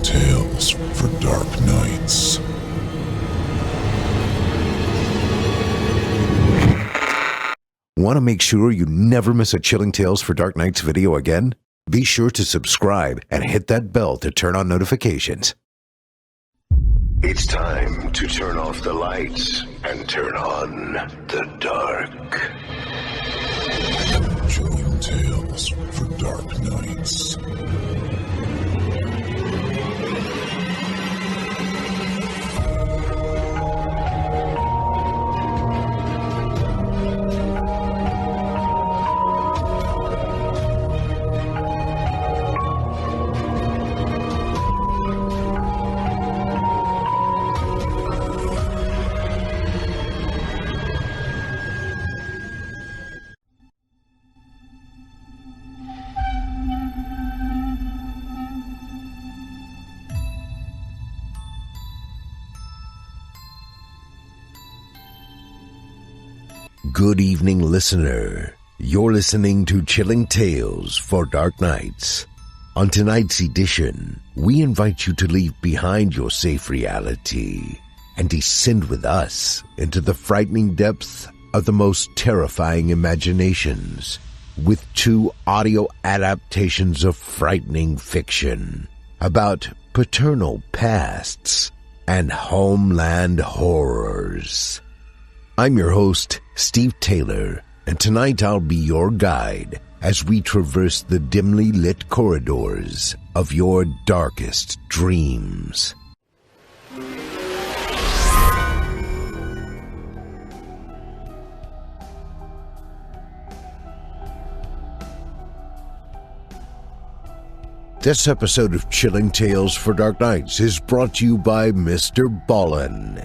Tales for Dark Nights. Want to make sure you never miss a Chilling Tales for Dark Nights video again? Be sure to subscribe and hit that bell to turn on notifications. It's time to turn off the lights and turn on the dark. Chilling Tales for Dark Nights. Good evening, listener. You're listening to Chilling Tales for Dark Nights. On tonight's edition, we invite you to leave behind your safe reality and descend with us into the frightening depths of the most terrifying imaginations with two audio adaptations of frightening fiction about paternal pasts and homeland horrors. I'm your host, Steve Taylor, and tonight I'll be your guide as we traverse the dimly lit corridors of your darkest dreams. This episode of Chilling Tales for Dark Nights is brought to you by Mr. Ballin.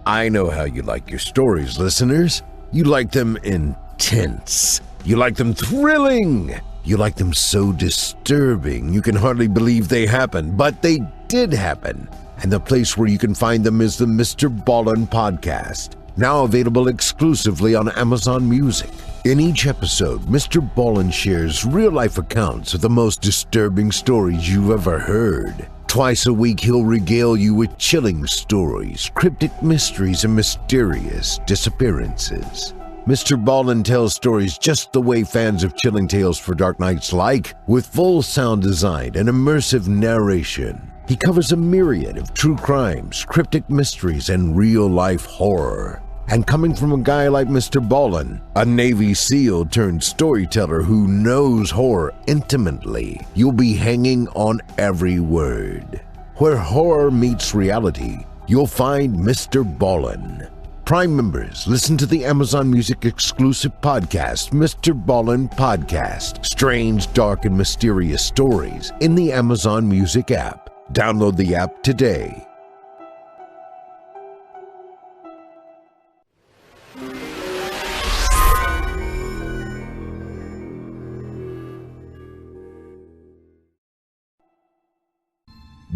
I know how you like your stories, listeners. You like them intense. You like them thrilling. You like them so disturbing you can hardly believe they happened, but they did happen. And the place where you can find them is the Mr. Ballin podcast, now available exclusively on Amazon Music. In each episode, Mr. Ballin shares real-life accounts of the most disturbing stories you've ever heard. Twice a week, he'll regale you with chilling stories, cryptic mysteries, and mysterious disappearances. Mr. Ballin tells stories just the way fans of Chilling Tales for Dark Nights like, with full sound design and immersive narration. He covers a myriad of true crimes, cryptic mysteries, and real-life horror. And coming from a guy like Mr. Ballin, a Navy SEAL turned storyteller who knows horror intimately, you'll be hanging on every word. Where horror meets reality, you'll find Mr. Ballin. Prime members, listen to the Amazon Music exclusive podcast, Mr. Ballin Podcast. Strange, dark, and mysterious stories in the Amazon Music app. Download the app today.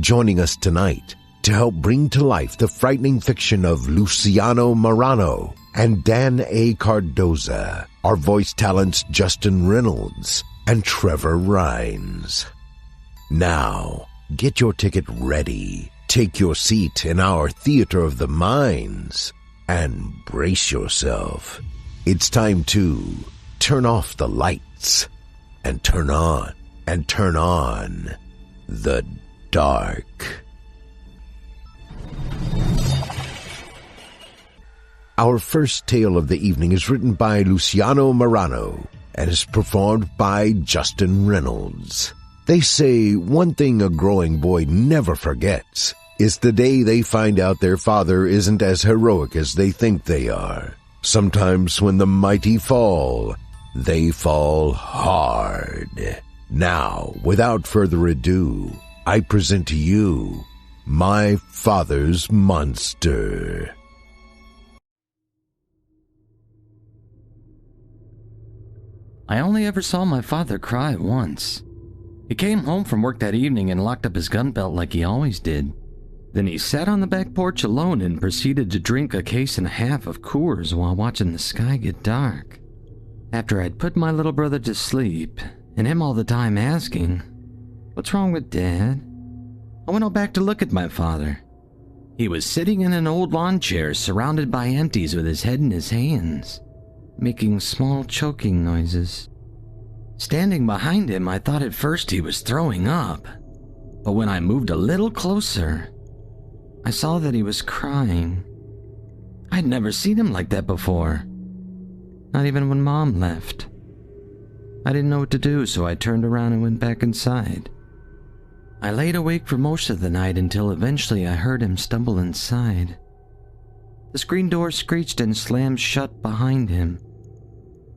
Joining us tonight to help bring to life the frightening fiction of Luciano Marano and Dan A. Cardoza are voice talents Justin Reynolds and Trevor Rhines. Now, get your ticket ready, take your seat in our theater of the minds, and brace yourself. It's time to turn off the lights and turn on the dark. Our first tale of the evening is written by Luciano Marano and is performed by Justin Reynolds. They say one thing a growing boy never forgets is the day they find out their father isn't as heroic as they think they are. Sometimes when the mighty fall, they fall hard. Now, without further ado, I present to you My Father's Monster. I only ever saw my father cry once. He came home from work that evening and locked up his gun belt like he always did. Then he sat on the back porch alone and proceeded to drink a case and a half of Coors while watching the sky get dark. After I'd put my little brother to sleep, and him all the time asking, "What's wrong with Dad? I went out back to look at my father. He was sitting in an old lawn chair surrounded by empties with his head in his hands, making small choking noises. Standing behind him, I thought at first he was throwing up, but when I moved a little closer, I saw that he was crying. I'd never seen him like that before, not even when Mom left. I didn't know what to do, so I turned around and went back inside. I laid awake for most of the night until eventually I heard him stumble inside. The screen door screeched and slammed shut behind him.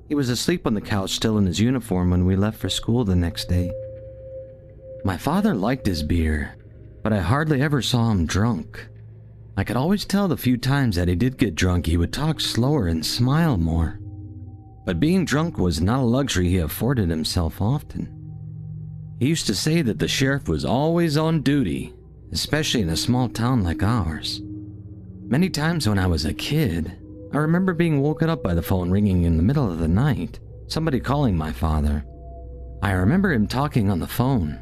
He was asleep on the couch, still in his uniform, when we left for school the next day. My father liked his beer, but I hardly ever saw him drunk. I could always tell the few times that he did get drunk, he would talk slower and smile more. But being drunk was not a luxury he afforded himself often. He used to say that the sheriff was always on duty, especially in a small town like ours. Many times when I was a kid, I remember being woken up by the phone ringing in the middle of the night, somebody calling my father. I remember him talking on the phone,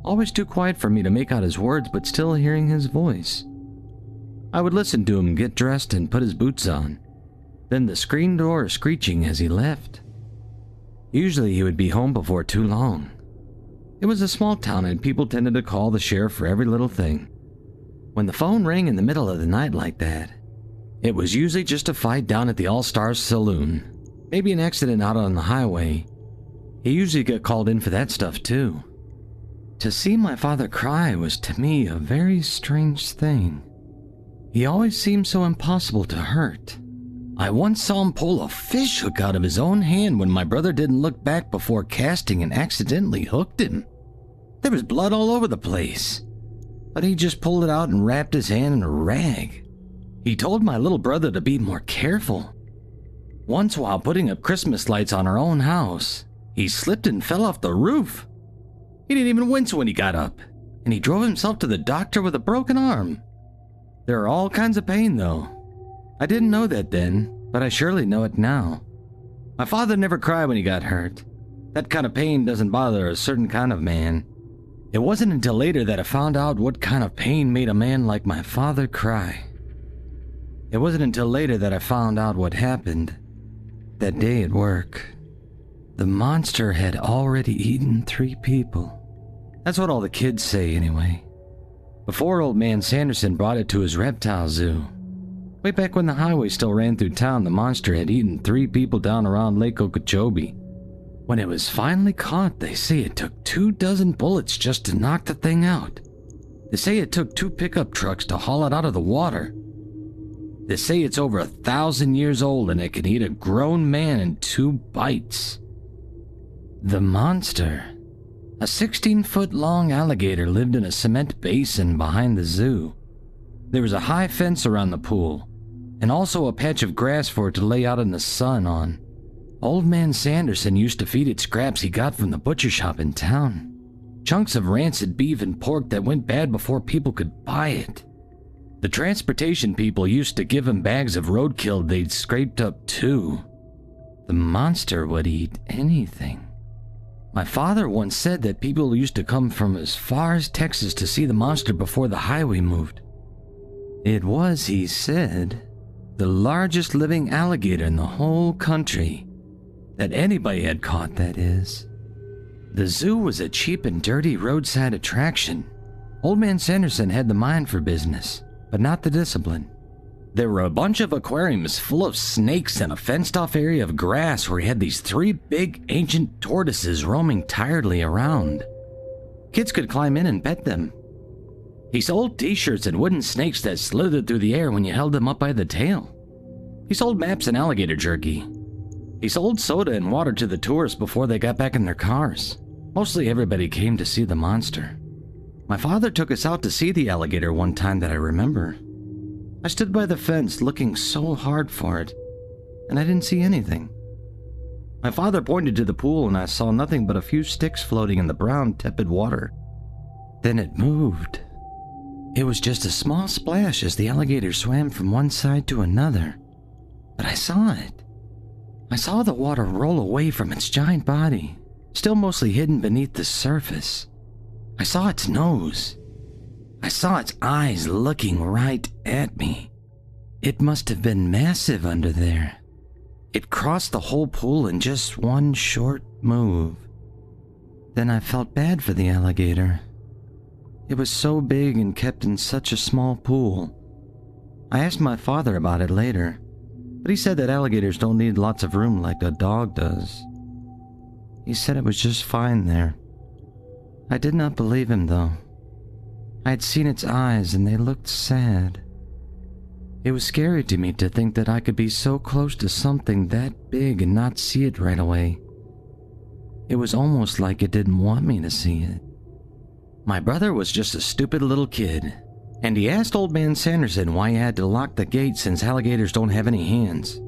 always too quiet for me to make out his words, but still hearing his voice. I would listen to him get dressed and put his boots on, then the screen door screeching as he left. Usually he would be home before too long. It was a small town and people tended to call the sheriff for every little thing. When the phone rang in the middle of the night like that, it was usually just a fight down at the All-Stars Saloon, maybe an accident out on the highway. He usually got called in for that stuff too. To see my father cry was to me a very strange thing. He always seemed so impossible to hurt. I once saw him pull a fish hook out of his own hand when my brother didn't look back before casting and accidentally hooked him. There was blood all over the place, but he just pulled it out and wrapped his hand in a rag. He told my little brother to be more careful. Once while putting up Christmas lights on our own house, he slipped and fell off the roof. He didn't even wince when he got up, and he drove himself to the doctor with a broken arm. There are all kinds of pain though. I didn't know that then, but I surely know it now. My father never cried when he got hurt. That kind of pain doesn't bother a certain kind of man. It wasn't until later that I found out what kind of pain made a man like my father cry. It wasn't until later that I found out what happened that day at work. The monster had already eaten 3 people. That's what all the kids say anyway. Before old man Sanderson brought it to his reptile zoo. Way back when the highway still ran through town, the monster had eaten 3 people down around Lake Okeechobee. When it was finally caught, they say it took 24 bullets just to knock the thing out. They say it took 2 pickup trucks to haul it out of the water. They say it's over 1,000 years old and it can eat a grown man in 2 bites. The monster, a 16-foot-long alligator, lived in a cement basin behind the zoo. There was a high fence around the pool, and also a patch of grass for it to lay out in the sun on. Old man Sanderson used to feed it scraps he got from the butcher shop in town. Chunks of rancid beef and pork that went bad before people could buy it. The transportation people used to give him bags of roadkill they'd scraped up too. The monster would eat anything. My father once said that people used to come from as far as Texas to see the monster before the highway moved. It was, he said, the largest living alligator in the whole country. That anybody had caught, that is. The zoo was a cheap and dirty roadside attraction. Old man Sanderson had the mind for business, but not the discipline. There were a bunch of aquariums full of snakes and a fenced-off area of grass where he had these 3 big ancient tortoises roaming tiredly around. Kids could climb in and pet them. He sold t-shirts and wooden snakes that slithered through the air when you held them up by the tail. He sold maps and alligator jerky. He sold soda and water to the tourists before they got back in their cars. Mostly everybody came to see the monster. My father took us out to see the alligator one time that I remember. I stood by the fence looking so hard for it, and I didn't see anything. My father pointed to the pool and I saw nothing but a few sticks floating in the brown, tepid water. Then it moved. It was just a small splash as the alligator swam from one side to another. But I saw it. I saw the water roll away from its giant body, still mostly hidden beneath the surface. I saw its nose. I saw its eyes looking right at me. It must have been massive under there. It crossed the whole pool in just one short move. Then I felt bad for the alligator. It was so big and kept in such a small pool. I asked my father about it later, but he said that alligators don't need lots of room like a dog does. He said it was just fine there. I did not believe him, though. I had seen its eyes and they looked sad. It was scary to me to think that I could be so close to something that big and not see it right away. It was almost like it didn't want me to see it. My brother was just a stupid little kid, and he asked Old Man Sanderson why he had to lock the gate since alligators don't have any hands.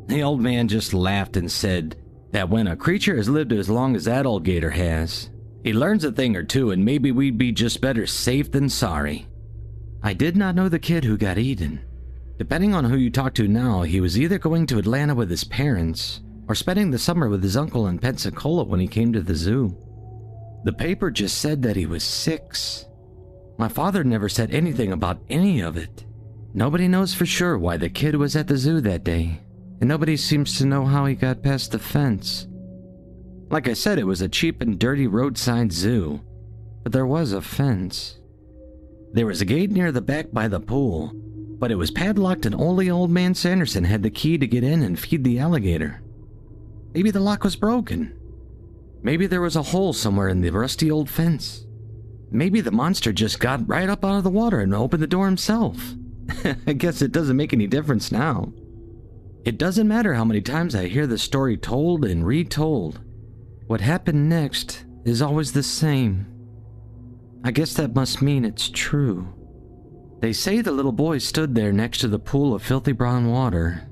The old man just laughed and said that when a creature has lived as long as that old gator has, he learns a thing or two, and maybe we'd be just better safe than sorry. I did not know the kid who got eaten. Depending on who you talk to now, he was either going to Atlanta with his parents or spending the summer with his uncle in Pensacola when he came to the zoo. The paper just said that he was 6. My father never said anything about any of it. Nobody knows for sure why the kid was at the zoo that day, and nobody seems to know how he got past the fence. Like I said, it was a cheap and dirty roadside zoo, but there was a fence. There was a gate near the back by the pool, but it was padlocked and only Old Man Sanderson had the key to get in and feed the alligator. Maybe the lock was broken. Maybe there was a hole somewhere in the rusty old fence. Maybe the monster just got right up out of the water and opened the door himself. I guess it doesn't make any difference now. It doesn't matter how many times I hear the story told and retold. What happened next is always the same. I guess that must mean it's true. They say the little boy stood there next to the pool of filthy brown water,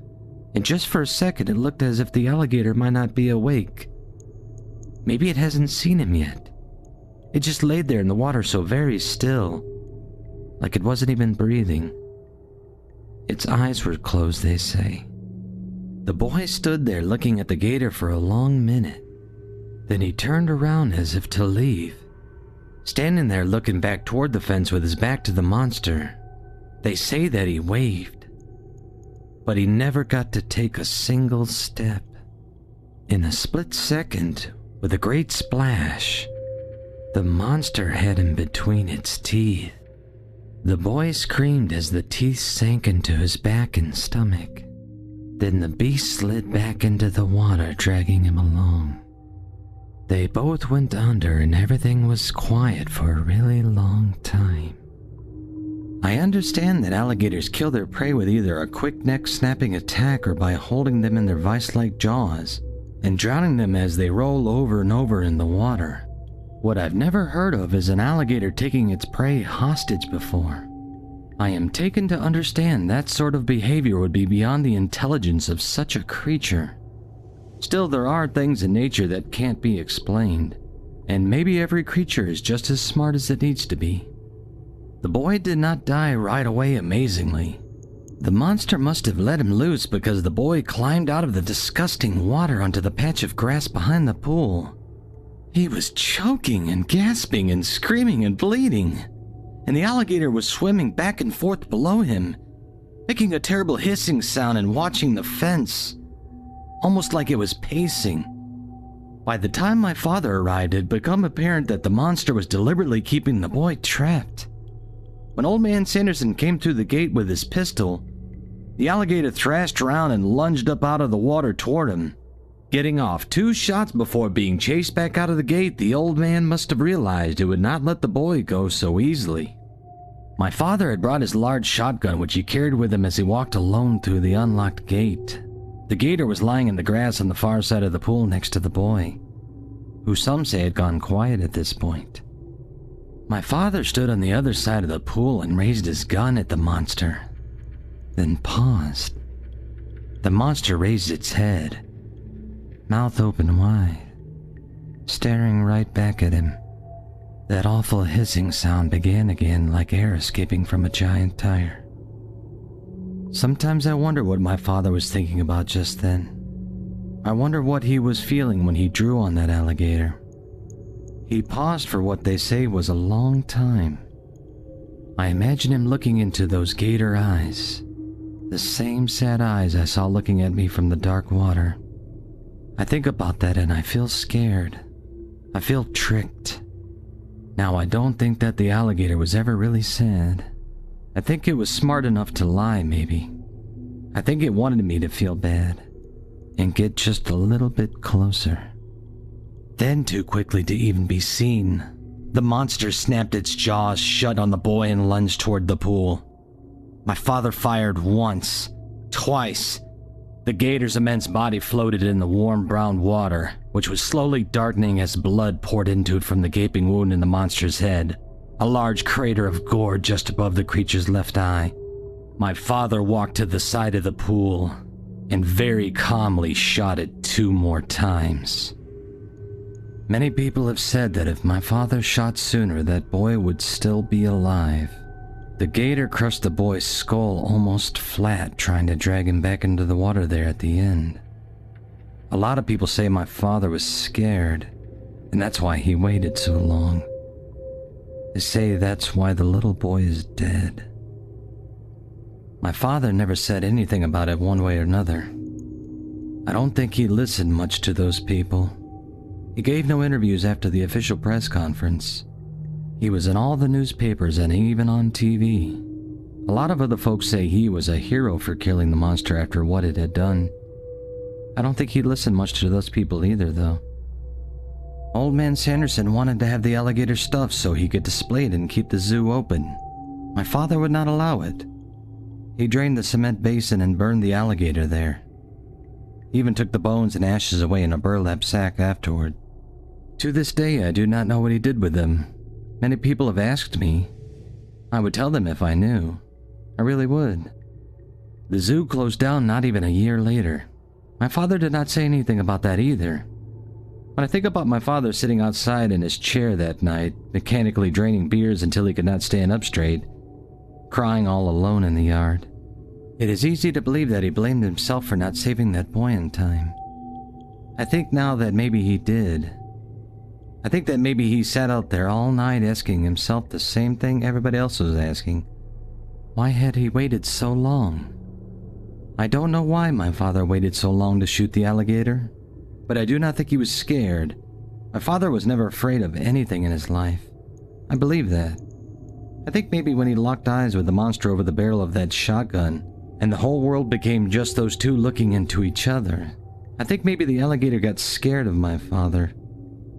and just for a second it looked as if the alligator might not be awake. Maybe it hasn't seen him yet. It just laid there in the water so very still, like it wasn't even breathing. Its eyes were closed, they say. The boy stood there looking at the gator for a long minute. Then he turned around as if to leave, standing there looking back toward the fence with his back to the monster. They say that he waved, but he never got to take a single step. In a split second, with a great splash, the monster had him between its teeth. The boy screamed as the teeth sank into his back and stomach. Then the beast slid back into the water, dragging him along. They both went under and everything was quiet for a really long time. I understand that alligators kill their prey with either a quick neck-snapping attack or by holding them in their vice-like jaws and drowning them as they roll over and over in the water. What I've never heard of is an alligator taking its prey hostage before. I am taken to understand that sort of behavior would be beyond the intelligence of such a creature. Still, there are things in nature that can't be explained, and maybe every creature is just as smart as it needs to be. The boy did not die right away, amazingly. The monster must have let him loose because the boy climbed out of the disgusting water onto the patch of grass behind the pool. He was choking and gasping and screaming and bleeding, and the alligator was swimming back and forth below him, making a terrible hissing sound and watching the fence, almost like it was pacing. By the time my father arrived, it had become apparent that the monster was deliberately keeping the boy trapped. When Old Man Sanderson came through the gate with his pistol, the alligator thrashed around and lunged up out of the water toward him. Getting off 2 shots before being chased back out of the gate, the old man must have realized it would not let the boy go so easily. My father had brought his large shotgun, which he carried with him as he walked alone through the unlocked gate. The gator was lying in the grass on the far side of the pool next to the boy, who some say had gone quiet at this point. My father stood on the other side of the pool and raised his gun at the monster, then paused. The monster raised its head, mouth open wide, staring right back at him. That awful hissing sound began again, like air escaping from a giant tire. Sometimes I wonder what my father was thinking about just then. I wonder what he was feeling when he drew on that alligator. He paused for what they say was a long time. I imagine him looking into those gator eyes, the same sad eyes I saw looking at me from the dark water. I think about that and I feel scared. I feel tricked. Now, I don't think that the alligator was ever really sad. I think it was smart enough to lie, maybe. I think it wanted me to feel bad and get just a little bit closer. Then, too quickly to even be seen, the monster snapped its jaws shut on the boy and lunged toward the pool. My father fired once, twice. The gator's immense body floated in the warm brown water, which was slowly darkening as blood poured into it from the gaping wound in the monster's head, a large crater of gore just above the creature's left eye. My father walked to the side of the pool and very calmly shot it 2 more times. Many people have said that if my father shot sooner, that boy would still be alive. The gator crushed the boy's skull almost flat, trying to drag him back into the water there at the end. A lot of people say my father was scared, and that's why he waited so long. They say that's why the little boy is dead. My father never said anything about it one way or another. I don't think he listened much to those people. He gave no interviews after the official press conference. He was in all the newspapers and even on TV. A lot of other folks say he was a hero for killing the monster after what it had done. I don't think he listened much to those people either, though. Old man Sanderson wanted to have the alligator stuffed so he could display it and keep the zoo open. My father would not allow it. He drained the cement basin and burned the alligator there. He even took the bones and ashes away in a burlap sack afterward. To this day, I do not know what he did with them. Many people have asked me. I would tell them if I knew. I really would. The zoo closed down not even a year later. My father did not say anything about that either. When I think about my father sitting outside in his chair that night, mechanically draining beers until he could not stand up straight, crying all alone in the yard, it is easy to believe that he blamed himself for not saving that boy in time. I think now that maybe he did. I think that maybe he sat out there all night asking himself the same thing everybody else was asking. Why had he waited so long? I don't know why my father waited so long to shoot the alligator, but I do not think he was scared. My father was never afraid of anything in his life. I believe that. I think maybe when he locked eyes with the monster over the barrel of that shotgun, and the whole world became just those two looking into each other, I think maybe the alligator got scared of my father.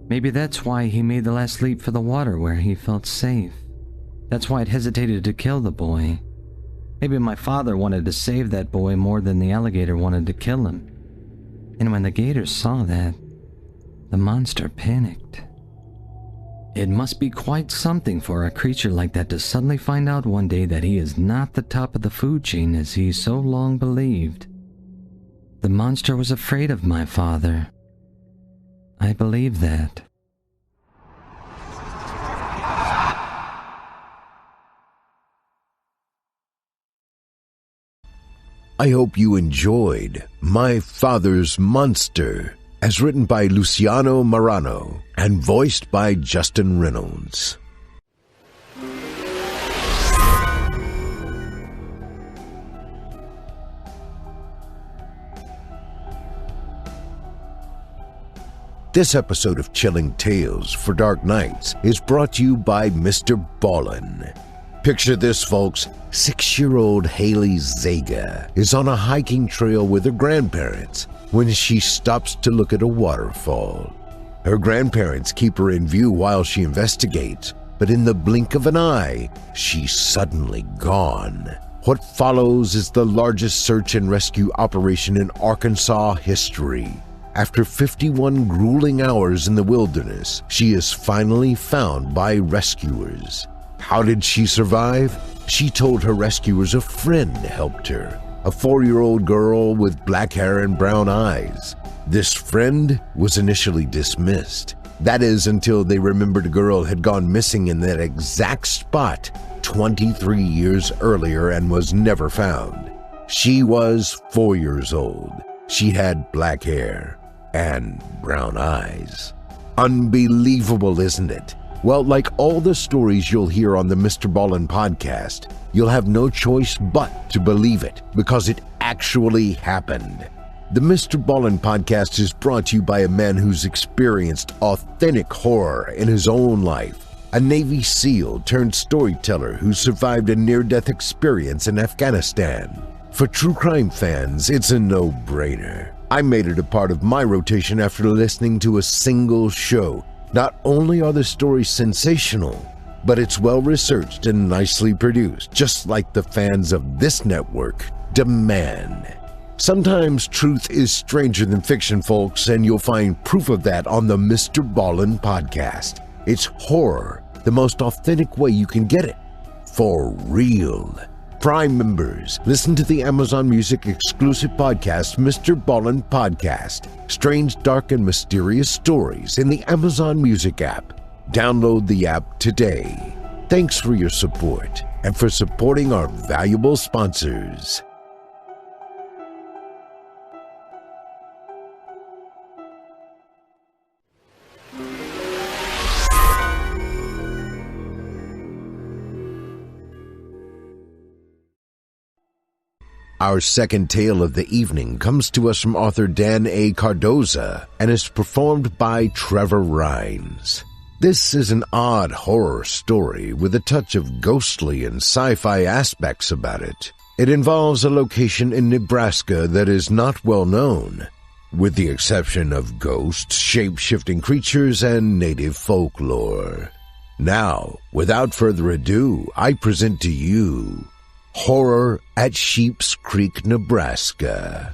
Maybe that's why he made the last leap for the water where he felt safe. That's why it hesitated to kill the boy. Maybe my father wanted to save that boy more than the alligator wanted to kill him. And when the gator saw that, the monster panicked. It must be quite something for a creature like that to suddenly find out one day that he is not the top of the food chain as he so long believed. The monster was afraid of my father. I believe that. I hope you enjoyed My Father's Monster, as written by Luciano Marano and voiced by Justin Reynolds. This episode of Chilling Tales for Dark Nights is brought to you by Mr. Ballin. Picture this, folks. 6-year-old Haley Zaga is on a hiking trail with her grandparents when she stops to look at a waterfall. Her grandparents keep her in view while she investigates, but in the blink of an eye, she's suddenly gone. What follows is the largest search and rescue operation in Arkansas history. After 51 grueling hours in the wilderness, she is finally found by rescuers. How did she survive? She told her rescuers a friend helped her, a 4-year-old girl with black hair and brown eyes. This friend was initially dismissed. That is, until they remembered a girl had gone missing in that exact spot 23 years earlier and was never found. She was 4 years old. She had black hair and brown eyes. Unbelievable, isn't it? Well, like all the stories you'll hear on the Mr. Ballin podcast, you'll have no choice but to believe it because it actually happened. The Mr. Ballin podcast is brought to you by a man who's experienced authentic horror in his own life, a Navy SEAL turned storyteller who survived a near-death experience in Afghanistan. For true crime fans, it's a no-brainer. I made it a part of my rotation after listening to a single show. Not only are the stories sensational, but it's well-researched and nicely produced, just like the fans of this network demand. Sometimes truth is stranger than fiction, folks, and you'll find proof of that on the Mr. Ballin podcast. It's horror, the most authentic way you can get it. For real. Prime members, listen to the Amazon Music exclusive podcast, Mr. Ballin Podcast. Strange, dark, and mysterious stories in the Amazon Music app. Download the app today. Thanks for your support and for supporting our valuable sponsors. Our second tale of the evening comes to us from author Dan A. Cardoza and is performed by Trevor Rhines. This is an odd horror story with a touch of ghostly and sci-fi aspects about it. It involves a location in Nebraska that is not well known, with the exception of ghosts, shape-shifting creatures, and native folklore. Now, without further ado, I present to you Horror at Sheep's Creek, Nebraska.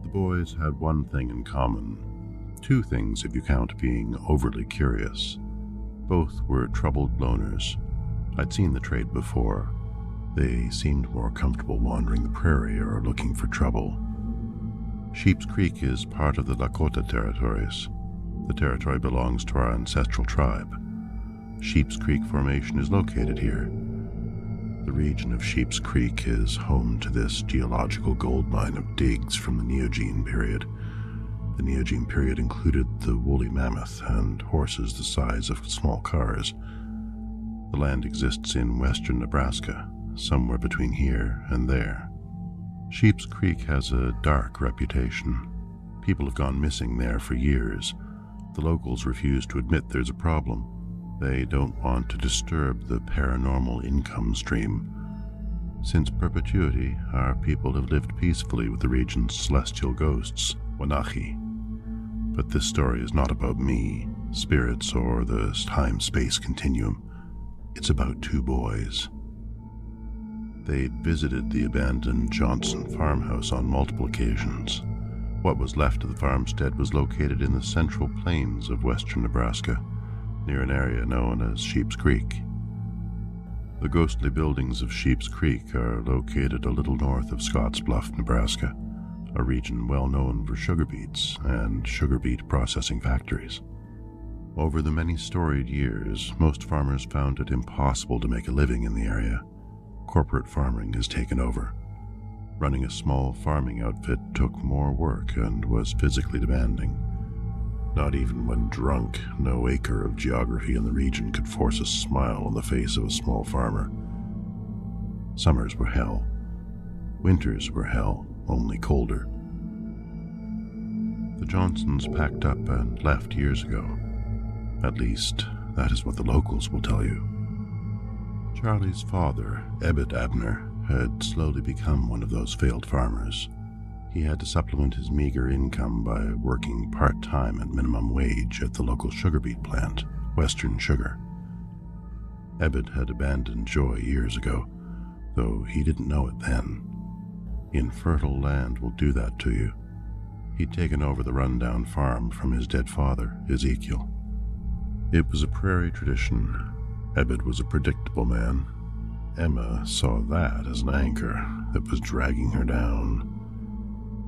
The boys had one thing in common. Two things if you count being overly curious. Both were troubled loners. I'd seen the trait before. They seemed more comfortable wandering the prairie or looking for trouble. Sheep's Creek is part of the Lakota territories. The territory belongs to our ancestral tribe. Sheep's Creek Formation is located here. The region of Sheep's Creek is home to this geological gold mine of digs from the Neogene period. The Neogene period included the woolly mammoth and horses the size of small cars. The land exists in western Nebraska, somewhere between here and there. Sheep's Creek has a dark reputation. People have gone missing there for years. The locals refuse to admit there's a problem. They don't want to disturb the paranormal income stream. Since perpetuity, our people have lived peacefully with the region's celestial ghosts, Wanachi. But this story is not about me, spirits, or the time-space continuum. It's about two boys. They'd visited the abandoned Johnson farmhouse on multiple occasions. What was left of the farmstead was located in the central plains of western Nebraska, near an area known as Sheep's Creek. The ghostly buildings of Sheep's Creek are located a little north of Scottsbluff, Nebraska, a region well known for sugar beets and sugar beet processing factories. Over the many storied years, most farmers found it impossible to make a living in the area. Corporate farming has taken over. Running a small farming outfit took more work and was physically demanding. Not even when drunk, no acre of geography in the region could force a smile on the face of a small farmer. Summers were hell. Winters were hell, only colder. The Johnsons packed up and left years ago. At least, that is what the locals will tell you. Charlie's father, Ebbet Abner, had slowly become one of those failed farmers. He had to supplement his meager income by working part-time at minimum wage at the local sugar beet plant, Western Sugar. Ebbet had abandoned Joy years ago, though he didn't know it then. Infertile land will do that to you. He'd taken over the rundown farm from his dead father, Ezekiel. It was a prairie tradition. Ebbet was a predictable man. Emma saw that as an anchor that was dragging her down.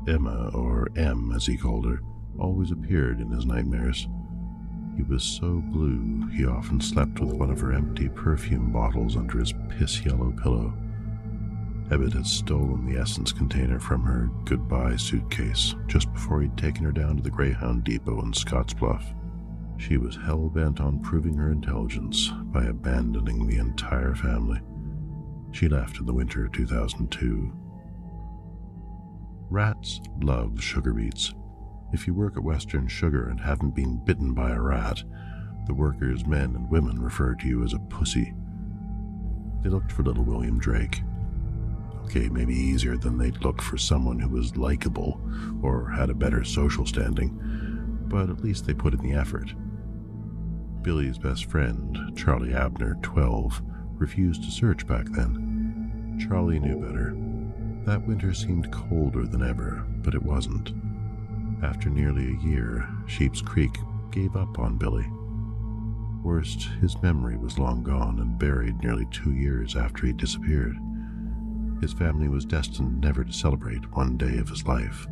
Emma, or Em as he called her, always appeared in his nightmares. He was so blue, he often slept with one of her empty perfume bottles under his piss-yellow pillow. Ebbett had stolen the essence container from her goodbye suitcase just before he'd taken her down to the Greyhound Depot in Scottsbluff. She was hell-bent on proving her intelligence by abandoning the entire family. She left in the winter of 2002. Rats love sugar beets. If you work at Western Sugar and haven't been bitten by a rat, the workers, men and women, refer to you as a pussy. They looked for little William Drake. Okay, maybe easier than they'd look for someone who was likable or had a better social standing, but at least they put in the effort. Billy's best friend, Charlie Abner, 12, refused to search back then. Charlie knew better. That winter seemed colder than ever, but it wasn't. After nearly a year, Sheep's Creek gave up on Billy. Worst, his memory was long gone and buried nearly 2 years after he disappeared. His family was destined never to celebrate one day of his life.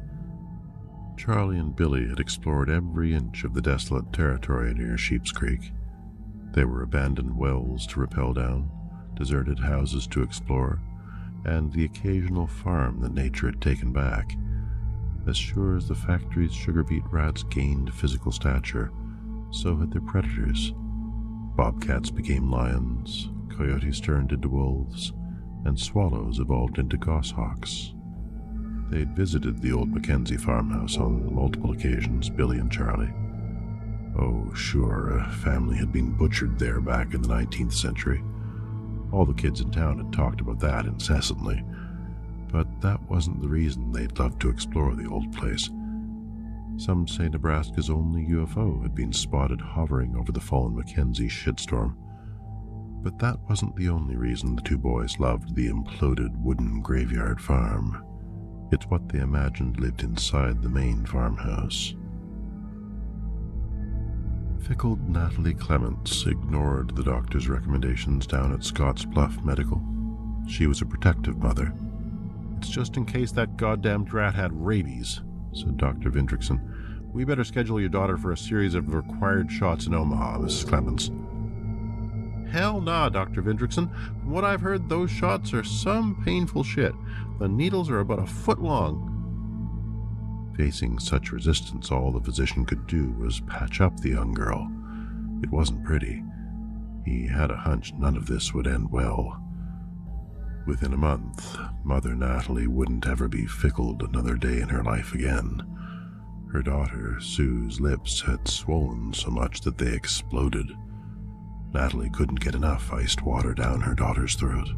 Charlie and Billy had explored every inch of the desolate territory near Sheep's Creek. There were abandoned wells to rappel down, deserted houses to explore, and the occasional farm that nature had taken back. As sure as the factory's sugar beet rats gained physical stature, so had their predators. Bobcats became lions, coyotes turned into wolves, and swallows evolved into goshawks. They'd visited the old Mackenzie farmhouse on multiple occasions, Billy and Charlie. Oh, sure, a family had been butchered there back in the 19th century. All the kids in town had talked about that incessantly, but that wasn't the reason they'd loved to explore the old place. Some say Nebraska's only UFO had been spotted hovering over the fallen Mackenzie shitstorm. But that wasn't the only reason the two boys loved the imploded wooden graveyard farm. It's what they imagined lived inside the main farmhouse. Fickle Natalie Clements ignored the doctor's recommendations down at Scottsbluff Medical. She was a protective mother. "It's just in case that goddamned rat had rabies," said Dr. Vindrickson. "We better schedule your daughter for a series of required shots in Omaha, Mrs. Clements." "Hell nah, Dr. Vindrickson. From what I've heard, those shots are some painful shit. The needles are about a foot long." Facing such resistance, all the physician could do was patch up the young girl. It wasn't pretty. He had a hunch none of this would end well. Within a month, Mother Natalie wouldn't ever be fickled another day in her life again. Her daughter, Sue's lips had swollen so much that they exploded. Natalie couldn't get enough iced water down her daughter's throat.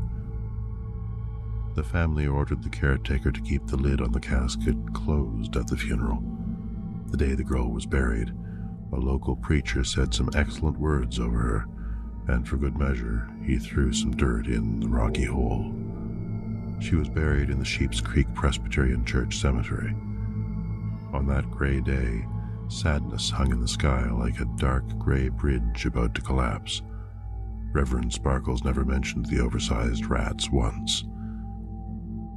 The family ordered the caretaker to keep the lid on the casket closed at the funeral. The day the girl was buried, a local preacher said some excellent words over her, and for good measure, he threw some dirt in the rocky hole. She was buried in the Sheep's Creek Presbyterian Church Cemetery. On that gray day, sadness hung in the sky like a dark gray bridge about to collapse. Reverend Sparkles never mentioned the oversized rats once.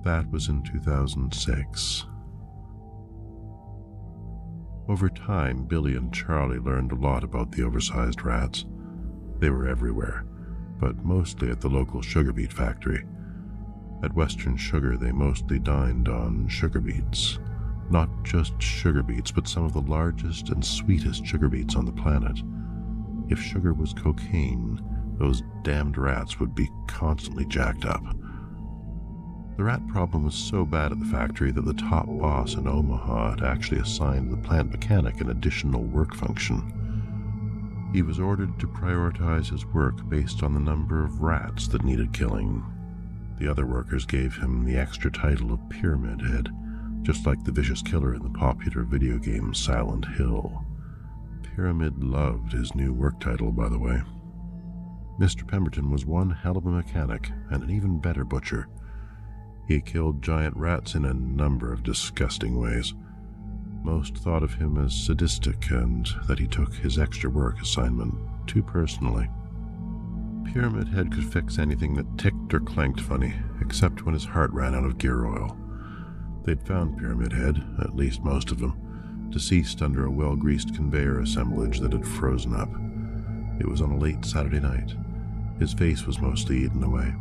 That was in 2006. Over time, Billy and Charlie learned a lot about the oversized rats. They were everywhere, but mostly at the local sugar beet factory. At Western Sugar, they mostly dined on sugar beets. Not just sugar beets, but some of the largest and sweetest sugar beets on the planet. If sugar was cocaine, those damned rats would be constantly jacked up. The rat problem was so bad at the factory that the top boss in Omaha had actually assigned the plant mechanic an additional work function. He was ordered to prioritize his work based on the number of rats that needed killing. The other workers gave him the extra title of Pyramid Head, just like the vicious killer in the popular video game Silent Hill. Pyramid loved his new work title, by the way. Mr. Pemberton was one hell of a mechanic and an even better butcher. He killed giant rats in a number of disgusting ways. Most thought of him as sadistic and that he took his extra work assignment too personally. Pyramid Head could fix anything that ticked or clanked funny, except when his heart ran out of gear oil. They'd found Pyramid Head, at least most of them, deceased under a well-greased conveyor assemblage that had frozen up. It was on a late Saturday night. His face was mostly eaten away.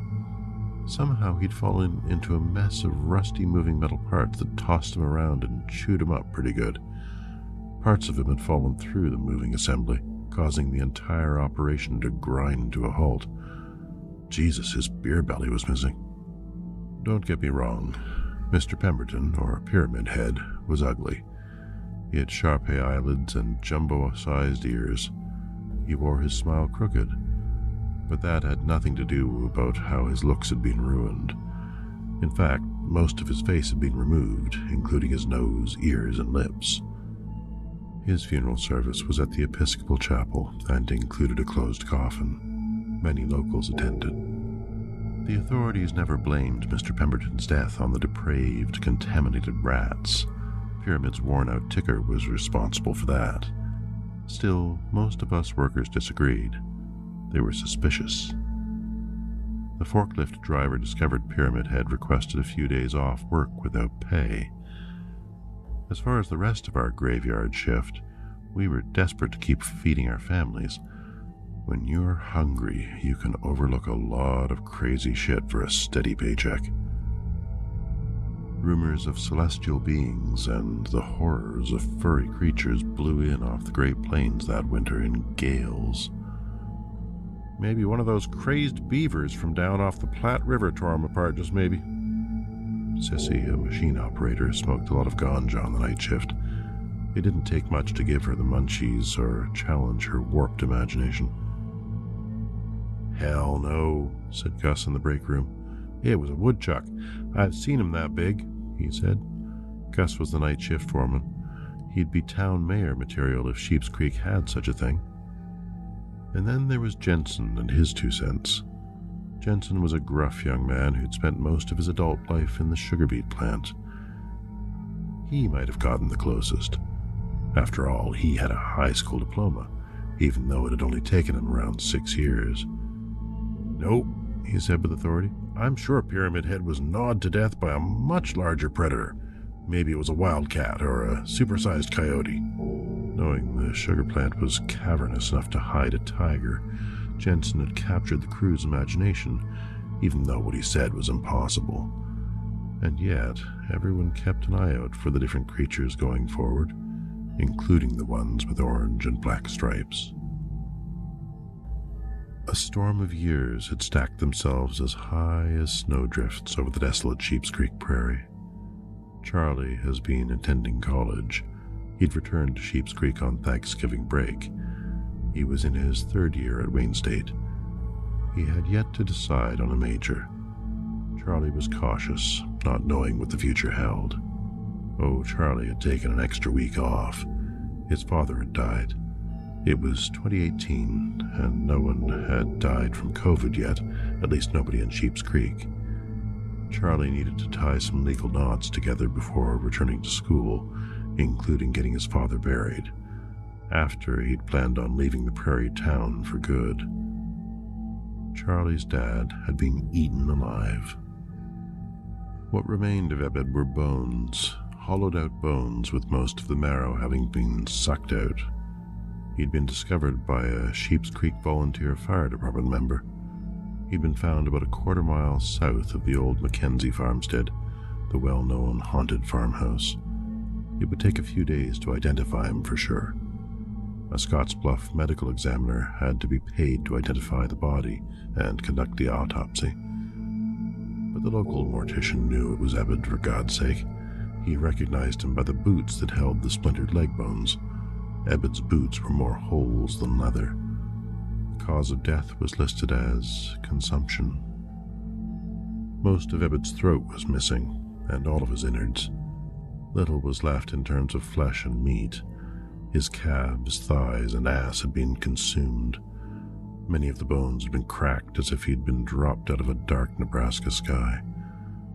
Somehow he'd fallen into a mess of rusty moving metal parts that tossed him around and chewed him up pretty good. Parts of him had fallen through the moving assembly, causing the entire operation to grind to a halt. Jesus, his beer belly was missing. Don't get me wrong. Mr. Pemberton, or Pyramid Head, was ugly. He had Sharpei eyelids and jumbo-sized ears. He wore his smile crooked, but that had nothing to do about how his looks had been ruined. In fact, most of his face had been removed, including his nose, ears, and lips. His funeral service was at the Episcopal Chapel and included a closed coffin. Many locals attended. The authorities never blamed Mr. Pemberton's death on the depraved, contaminated rats. Pyramid's worn-out ticker was responsible for that. Still, most of us workers disagreed. They were suspicious. The forklift driver discovered Pyramid had requested a few days off work without pay. As far as the rest of our graveyard shift, we were desperate to keep feeding our families. When you're hungry, you can overlook a lot of crazy shit for a steady paycheck. Rumors of celestial beings and the horrors of furry creatures blew in off the Great Plains that winter in gales. Maybe one of those crazed beavers from down off the Platte River tore him apart, just maybe. Sissy, a machine operator, smoked a lot of ganja on the night shift. It didn't take much to give her the munchies or challenge her warped imagination. Hell no, said Gus in the break room. It was a woodchuck. I've seen him that big, he said. Gus was the night shift foreman. He'd be town mayor material if Sheep's Creek had such a thing. And then there was Jensen and his 2 cents. Jensen was a gruff young man who'd spent most of his adult life in the sugar beet plant. He might have gotten the closest. After all, he had a high school diploma, even though it had only taken him around 6 years. Nope, he said with authority. I'm sure Pyramid Head was gnawed to death by a much larger predator. Maybe it was a wildcat or a supersized coyote. Knowing the sugar plant was cavernous enough to hide a tiger, Jensen had captured the crew's imagination, even though what he said was impossible. And yet, everyone kept an eye out for the different creatures going forward, including the ones with orange and black stripes. A storm of years had stacked themselves as high as snowdrifts over the desolate Sheep's Creek prairie. Charlie has been attending college. He'd returned to Sheep's Creek on Thanksgiving break. He was in his 3rd year at Wayne State. He had yet to decide on a major. Charlie was cautious, not knowing what the future held. Oh, Charlie had taken an extra week off. His father had died. It was 2018, and no one had died from COVID yet, at least nobody in Sheep's Creek. Charlie needed to tie some legal knots together before returning to school, including getting his father buried, after he'd planned on leaving the prairie town for good. Charlie's dad had been eaten alive. What remained of Ebed were bones, hollowed-out bones with most of the marrow having been sucked out. He'd been discovered by a Sheep's Creek volunteer fire department member. He'd been found about a quarter-mile south of the old Mackenzie farmstead, the well-known haunted farmhouse. It would take a few days to identify him for sure. A Scottsbluff medical examiner had to be paid to identify the body and conduct the autopsy. But the local mortician knew it was Ebed for God's sake. He recognized him by the boots that held the splintered leg bones. Ebed's boots were more holes than leather. The cause of death was listed as consumption. Most of Ebed's throat was missing, and all of his innards. Little was left in terms of flesh and meat. His calves, thighs, and ass had been consumed. Many of the bones had been cracked as if he'd been dropped out of a dark Nebraska sky.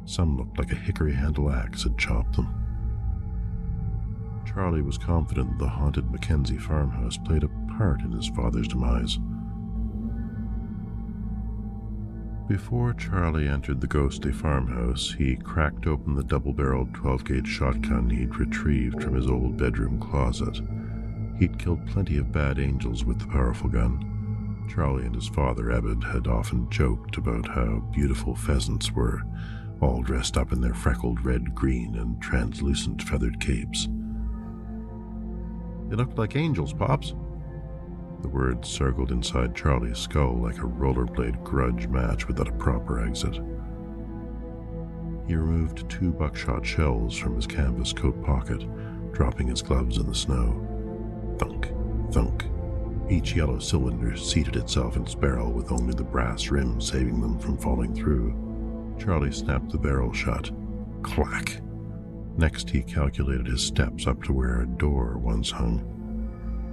Some looked like a hickory-handle axe had chopped them. Charlie was confident the haunted Mackenzie farmhouse played a part in his father's demise. Before Charlie entered the ghostly farmhouse, he cracked open the double-barreled 12-gauge shotgun he'd retrieved from his old bedroom closet. He'd killed plenty of bad angels with the powerful gun. Charlie and his father, Ebed, had often joked about how beautiful pheasants were, all dressed up in their freckled red, green, and translucent feathered capes. "They look like angels, Pops." The words circled inside Charlie's skull like a rollerblade grudge match without a proper exit. He removed 2 buckshot shells from his canvas coat pocket, dropping his gloves in the snow. Thunk, thunk. Each yellow cylinder seated itself in its barrel with only the brass rim saving them from falling through. Charlie snapped the barrel shut. Clack. Next, he calculated his steps up to where a door once hung.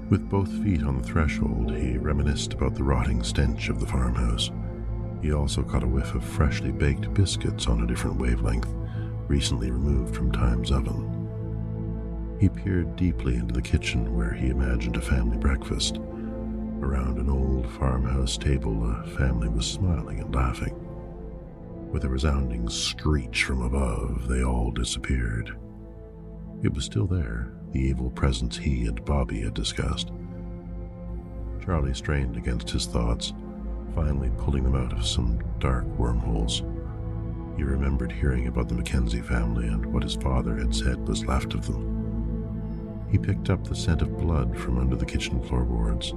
With both feet on the threshold, he reminisced about the rotting stench of the farmhouse. He also caught a whiff of freshly baked biscuits on a different wavelength, recently removed from Time's oven. He peered deeply into the kitchen where he imagined a family breakfast. Around an old farmhouse table, a family was smiling and laughing. With a resounding screech from above, they all disappeared. It was still there, the evil presence he and Bobby had discussed. Charlie strained against his thoughts, finally pulling them out of some dark wormholes. He remembered hearing about the Mackenzie family and what his father had said was left of them. He picked up the scent of blood from under the kitchen floorboards.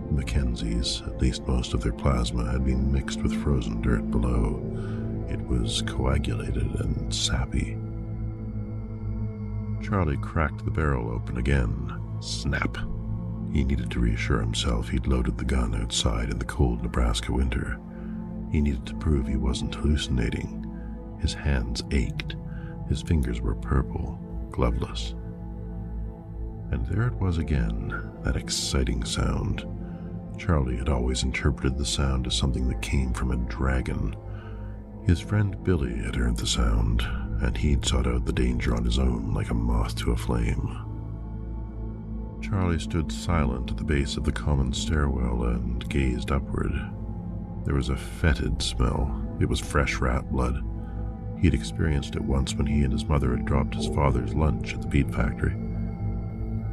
The Mackenzies, at least most of their plasma, had been mixed with frozen dirt below. It was coagulated and sappy. Charlie cracked the barrel open again. Snap. He needed to reassure himself he'd loaded the gun outside in the cold Nebraska winter. He needed to prove he wasn't hallucinating. His hands ached. His fingers were purple, gloveless. And there it was again, that exciting sound. Charlie had always interpreted the sound as something that came from a dragon. His friend Billy had heard the sound, and he'd sought out the danger on his own like a moth to a flame. Charlie stood silent at the base of the common stairwell and gazed upward. There was a fetid smell. It was fresh rat blood. He'd experienced it once when he and his mother had dropped his father's lunch at the beet factory.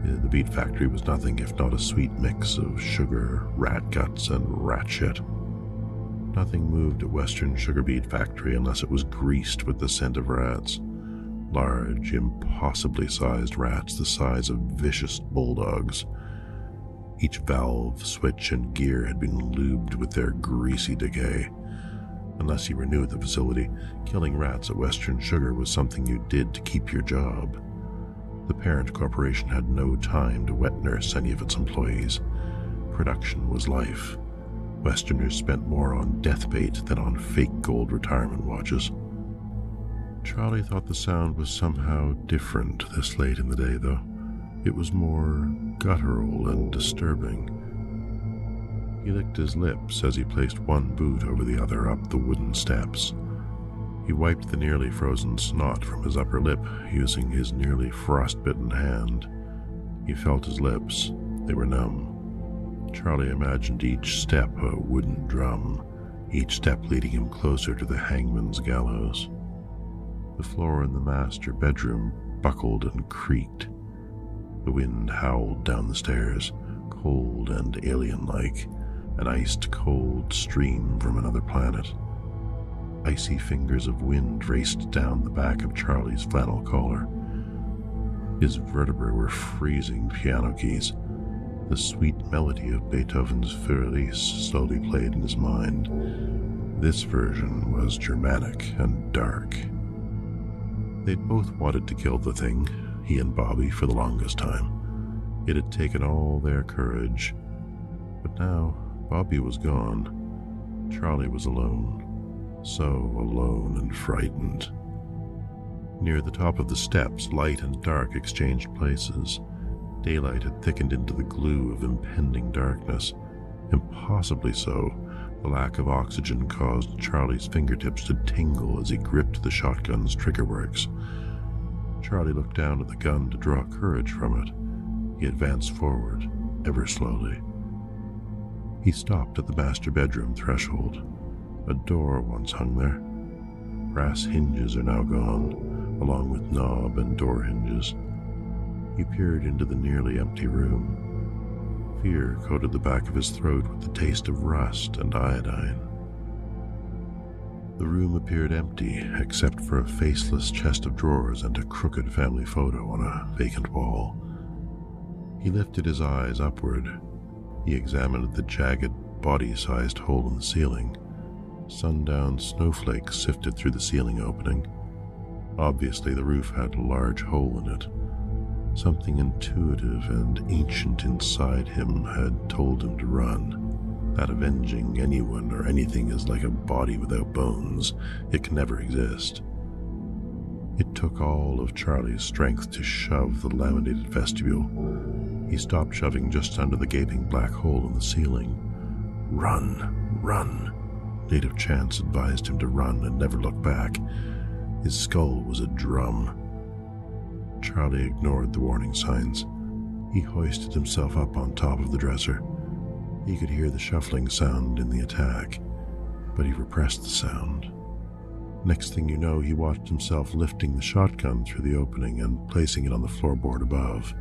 The beet factory was nothing if not a sweet mix of sugar, rat guts, and rat shit. Nothing moved at Western Sugar Beet Factory unless it was greased with the scent of rats. Large, impossibly sized rats the size of vicious bulldogs. Each valve, switch, and gear had been lubed with their greasy decay. Unless you were new at the facility, killing rats at Western Sugar was something you did to keep your job. The parent corporation had no time to wet nurse any of its employees. Production was life. Westerners spent more on death bait than on fake gold retirement watches. Charlie thought the sound was somehow different this late in the day, though. It was more guttural and disturbing. He licked his lips as he placed one boot over the other up the wooden steps. He wiped the nearly frozen snot from his upper lip using his nearly frostbitten hand. He felt his lips. They were numb. Charlie imagined each step a wooden drum, each step leading him closer to the hangman's gallows. The floor in the master bedroom buckled and creaked. The wind howled down the stairs, cold and alien-like, an iced-cold stream from another planet. Icy fingers of wind raced down the back of Charlie's flannel collar. His vertebrae were freezing piano keys. The sweet melody of Beethoven's Feuerlies slowly played in his mind. This version was Germanic and dark. They'd both wanted to kill the thing, he and Bobby, for the longest time. It had taken all their courage. But now, Bobby was gone. Charlie was alone. So alone and frightened. Near the top of the steps, light and dark exchanged places. Daylight had thickened into the glue of impending darkness. Impossibly so, the lack of oxygen caused Charlie's fingertips to tingle as he gripped the shotgun's trigger works. Charlie looked down at the gun to draw courage from it. He advanced forward, ever slowly. He stopped at the master bedroom threshold. A door once hung there. Brass hinges are now gone, along with knob and door hinges. He peered into the nearly empty room. Fear coated the back of his throat with the taste of rust and iodine. The room appeared empty, except for a faceless chest of drawers and a crooked family photo on a vacant wall. He lifted his eyes upward. He examined the jagged, body-sized hole in the ceiling. Sundown snowflakes sifted through the ceiling opening. Obviously, the roof had a large hole in it. Something intuitive and ancient inside him had told him to run. That avenging anyone or anything is like a body without bones. It can never exist. It took all of Charlie's strength to shove the laminated vestibule. He stopped shoving just under the gaping black hole in the ceiling. Run, run. Native Chance advised him to run and never look back. His skull was a drum. Charlie ignored the warning signs. He hoisted himself up on top of the dresser. He could hear the shuffling sound in the attack, but he repressed the sound. Next thing you know, he watched himself lifting the shotgun through the opening and placing it on the floorboard above.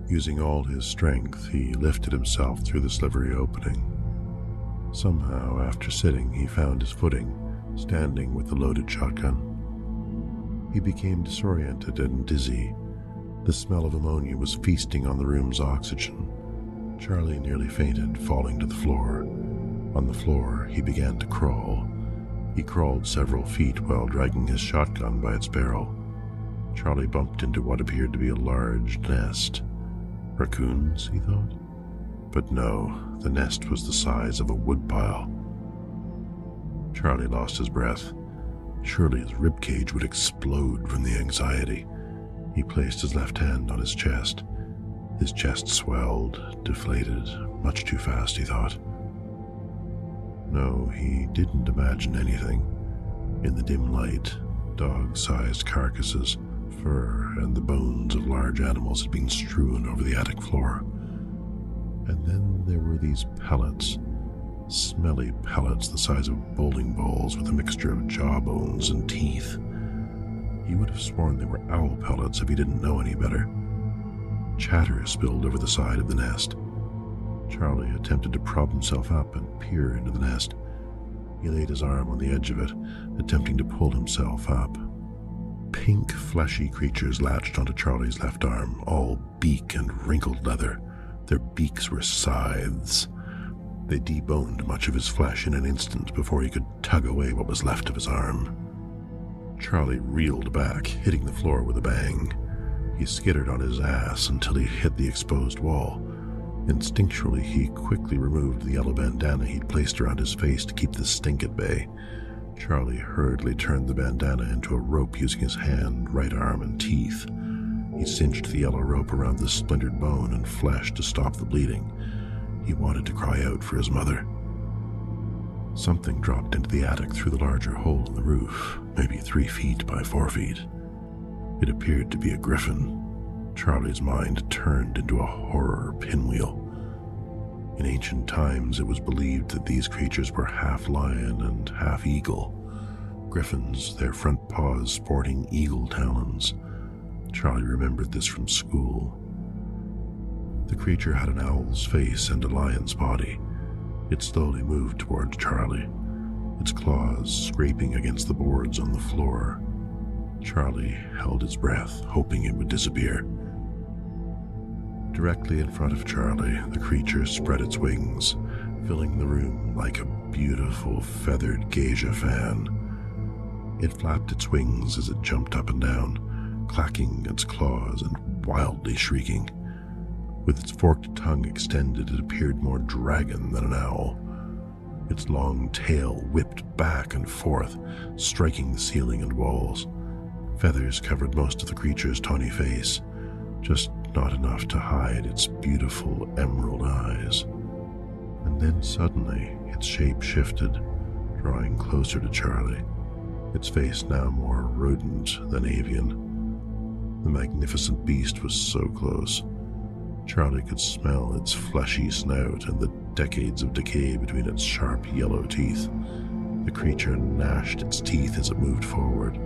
Using all his strength, he lifted himself through the slivery opening. Somehow, after sitting, he found his footing, standing with the loaded shotgun. He became disoriented and dizzy. The smell of ammonia was feasting on the room's oxygen. Charlie nearly fainted, falling to the floor. On the floor, he began to crawl. He crawled several feet while dragging his shotgun by its barrel. Charlie bumped into what appeared to be a large nest. Raccoons, he thought? But no, the nest was the size of a woodpile. Charlie lost his breath. Surely his ribcage would explode from the anxiety. He placed his left hand on his chest. His chest swelled, deflated, much too fast, he thought. No, he didn't imagine anything. In the dim light, dog-sized carcasses, fur, and the bones of large animals had been strewn over the attic floor. And then there were these pellets, smelly pellets the size of bowling balls with a mixture of jawbones and teeth. He would have sworn they were owl pellets if he didn't know any better. Chatter spilled over the side of the nest. Charlie attempted to prop himself up and peer into the nest. He laid his arm on the edge of it, attempting to pull himself up. Pink, fleshy creatures latched onto Charlie's left arm, all beak and wrinkled leather. Their beaks were scythes. They deboned much of his flesh in an instant before he could tug away what was left of his arm. Charlie reeled back, hitting the floor with a bang. He skittered on his ass until he hit the exposed wall. Instinctually, he quickly removed the yellow bandana he'd placed around his face to keep the stink at bay. Charlie hurriedly turned the bandana into a rope using his hand, right arm, and teeth. He cinched the yellow rope around the splintered bone and flesh to stop the bleeding. He wanted to cry out for his mother. Something dropped into the attic through the larger hole in the roof, maybe 3 feet by 4 feet. It appeared to be a griffin. Charlie's mind turned into a horror pinwheel. In ancient times, it was believed that these creatures were half lion and half eagle. Griffins, their front paws sporting eagle talons. Charlie remembered this from school. The creature had an owl's face and a lion's body. It slowly moved toward Charlie, its claws scraping against the boards on the floor. Charlie held his breath, hoping it would disappear. Directly in front of Charlie, the creature spread its wings, filling the room like a beautiful feathered geisha fan. It flapped its wings as it jumped up and down, clacking its claws and wildly shrieking. With its forked tongue extended, it appeared more dragon than an owl. Its long tail whipped back and forth, striking the ceiling and walls. Feathers covered most of the creature's tawny face, just not enough to hide its beautiful emerald eyes. And then suddenly, its shape shifted, drawing closer to Charlie, its face now more rodent than avian. The magnificent beast was so close. Charlie could smell its fleshy snout and the decades of decay between its sharp yellow teeth. The creature gnashed its teeth as it moved forward.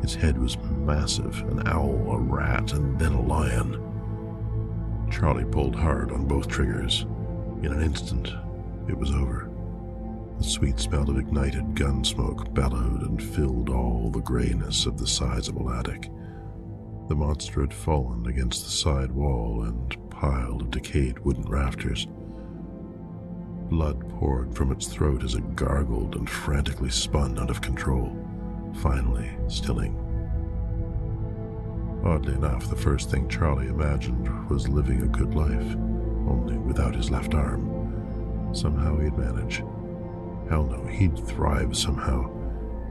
Its head was massive, an owl, a rat, and then a lion. Charlie pulled hard on both triggers. In an instant, it was over. The sweet smell of ignited gun smoke bellowed and filled all the grayness of the sizable attic. The monster had fallen against the side wall and pile of decayed wooden rafters. Blood poured from its throat as it gargled and frantically spun out of control, finally stilling. Oddly enough, the first thing Charlie imagined was living a good life, only without his left arm. Somehow he'd manage. Hell no, he'd thrive somehow.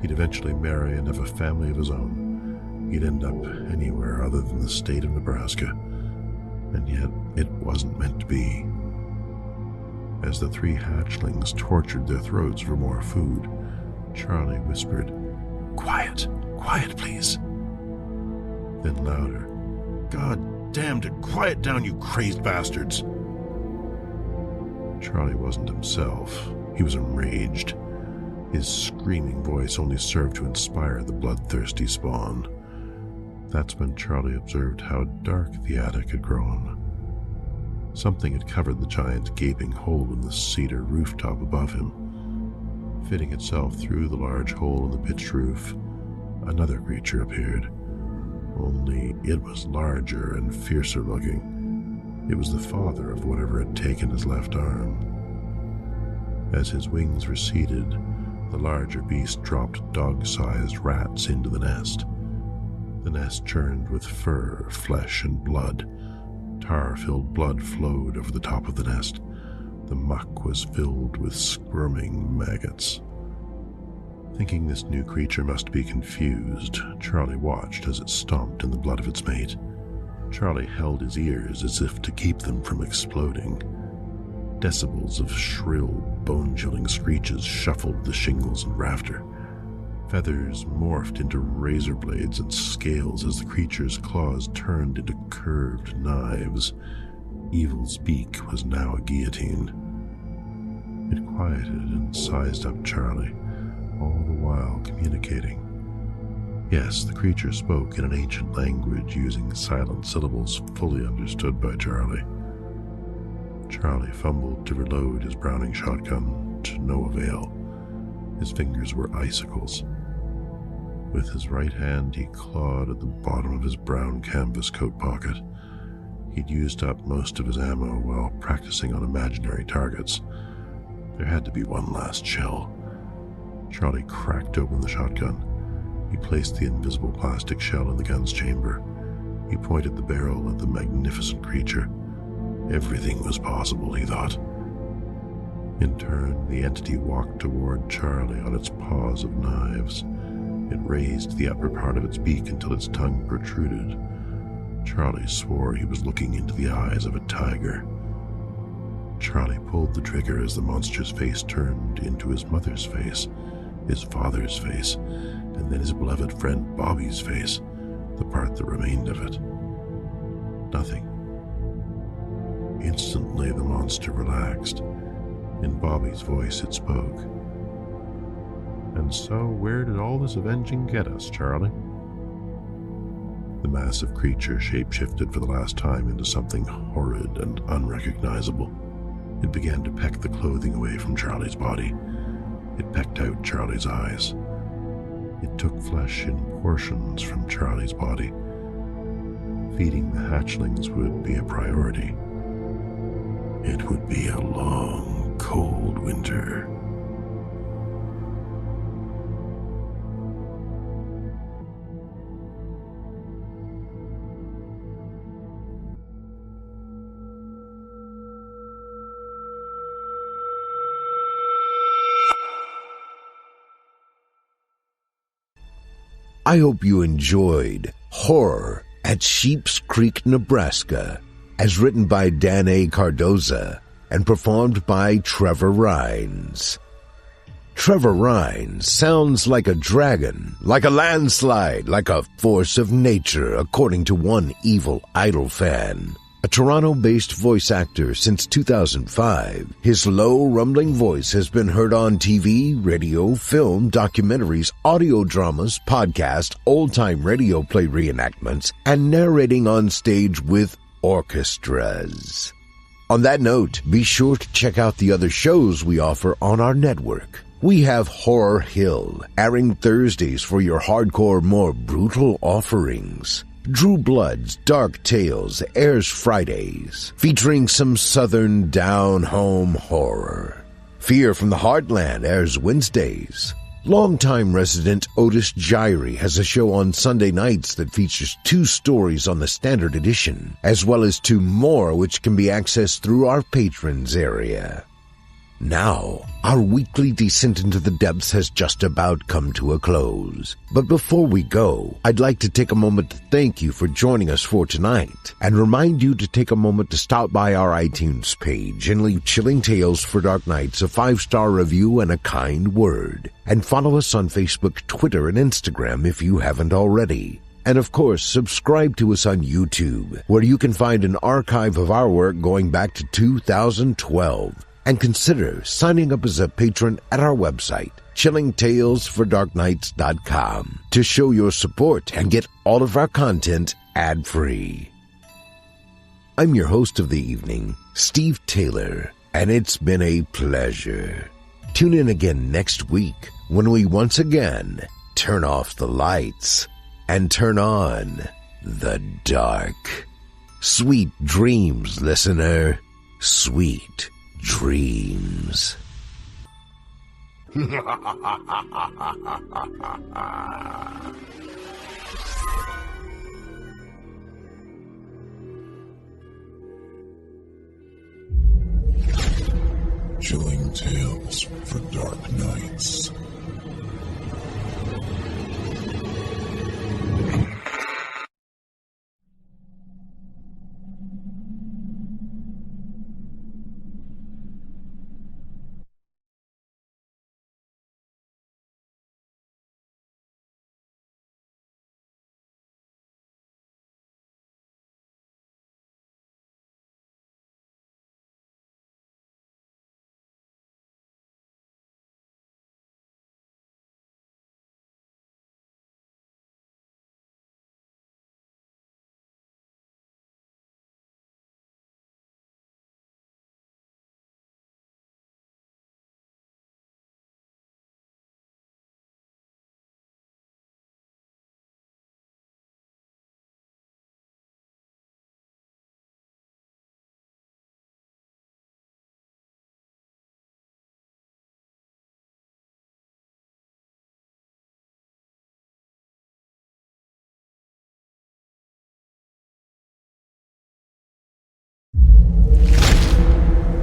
He'd eventually marry and have a family of his own. He'd end up anywhere other than the state of Nebraska. And yet, it wasn't meant to be. As the three hatchlings tortured their throats for more food, Charlie whispered, "Quiet, quiet, please." Then louder, "God damn it, quiet down, you crazed bastards." Charlie wasn't himself. He was enraged. His screaming voice only served to inspire the bloodthirsty spawn. That's when Charlie observed how dark the attic had grown. Something had covered the giant gaping hole in the cedar rooftop above him. Fitting itself through the large hole in the pitched roof, another creature appeared. Only it was larger and fiercer looking. It was the father of whatever had taken his left arm. As his wings receded, the larger beast dropped dog-sized rats into the nest. The nest churned with fur, flesh, and blood. Tar-filled blood flowed over the top of the nest. The muck was filled with squirming maggots. Thinking this new creature must be confused, Charlie watched as it stomped in the blood of its mate. Charlie held his ears as if to keep them from exploding. Decibels of shrill, bone-chilling screeches shuffled the shingles and rafter. Feathers morphed into razor blades and scales as the creature's claws turned into curved knives. Evil's beak was now a guillotine. It quieted and sized up Charlie, all the while communicating. Yes, the creature spoke in an ancient language using silent syllables fully understood by Charlie. Charlie fumbled to reload his Browning shotgun, to no avail. His fingers were icicles. With his right hand, he clawed at the bottom of his brown canvas coat pocket. He'd used up most of his ammo while practicing on imaginary targets. There had to be one last shell. Charlie cracked open the shotgun. He placed the invisible plastic shell in the gun's chamber. He pointed the barrel at the magnificent creature. Everything was possible, he thought. In turn, the entity walked toward Charlie on its paws of knives. It raised the upper part of its beak until its tongue protruded. Charlie swore he was looking into the eyes of a tiger. Charlie pulled the trigger as the monster's face turned into his mother's face, his father's face, and then his beloved friend Bobby's face, the part that remained of it. Nothing. Instantly, the monster relaxed. In Bobby's voice, it spoke. "And so, where did all this avenging get us, Charlie?" The massive creature shape-shifted for the last time into something horrid and unrecognizable. It began to peck the clothing away from Charlie's body. It pecked out Charlie's eyes. It took flesh in portions from Charlie's body. Feeding the hatchlings would be a priority. It would be a long, cold winter. I hope you enjoyed Horror at Sheep's Creek, Nebraska, as written by Dan A. Cardoza and performed by Trevor Rhines. Trevor Rhines sounds like a dragon, like a landslide, like a force of nature, according to one Evil Idol fan. A Toronto-based voice actor since 2005, his low, rumbling voice has been heard on TV, radio, film, documentaries, audio dramas, podcasts, old-time radio play reenactments, and narrating on stage with orchestras. On that note, be sure to check out the other shows we offer on our network. We have Horror Hill, airing Thursdays for your hardcore, more brutal offerings. Drew Blood's Dark Tales airs Fridays, featuring some southern down-home horror. Fear from the Heartland airs Wednesdays. Longtime resident Otis Gyrie has a show on Sunday nights that features 2 stories on the Standard Edition, as well as 2 more which can be accessed through our patrons area. Now, our weekly descent into the depths has just about come to a close. But before we go, I'd like to take a moment to thank you for joining us for tonight, and remind you to take a moment to stop by our iTunes page and leave Chilling Tales for Dark Nights a 5-star review and a kind word. And follow us on Facebook, Twitter, and Instagram if you haven't already. And of course, subscribe to us on YouTube, where you can find an archive of our work going back to 2012. And consider signing up as a patron at our website, chillingtalesfordarknights.com, to show your support and get all of our content ad-free. I'm your host of the evening, Steve Taylor, and it's been a pleasure. Tune in again next week when we once again turn off the lights and turn on the dark. Sweet dreams, listener. Sweet dreams. Chilling Tales for Dark Nights.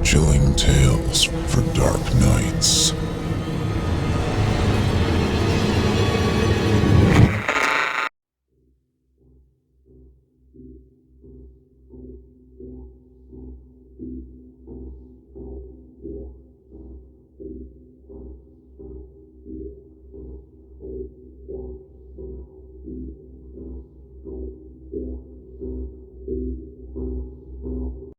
Chilling Tales for Dark Nights.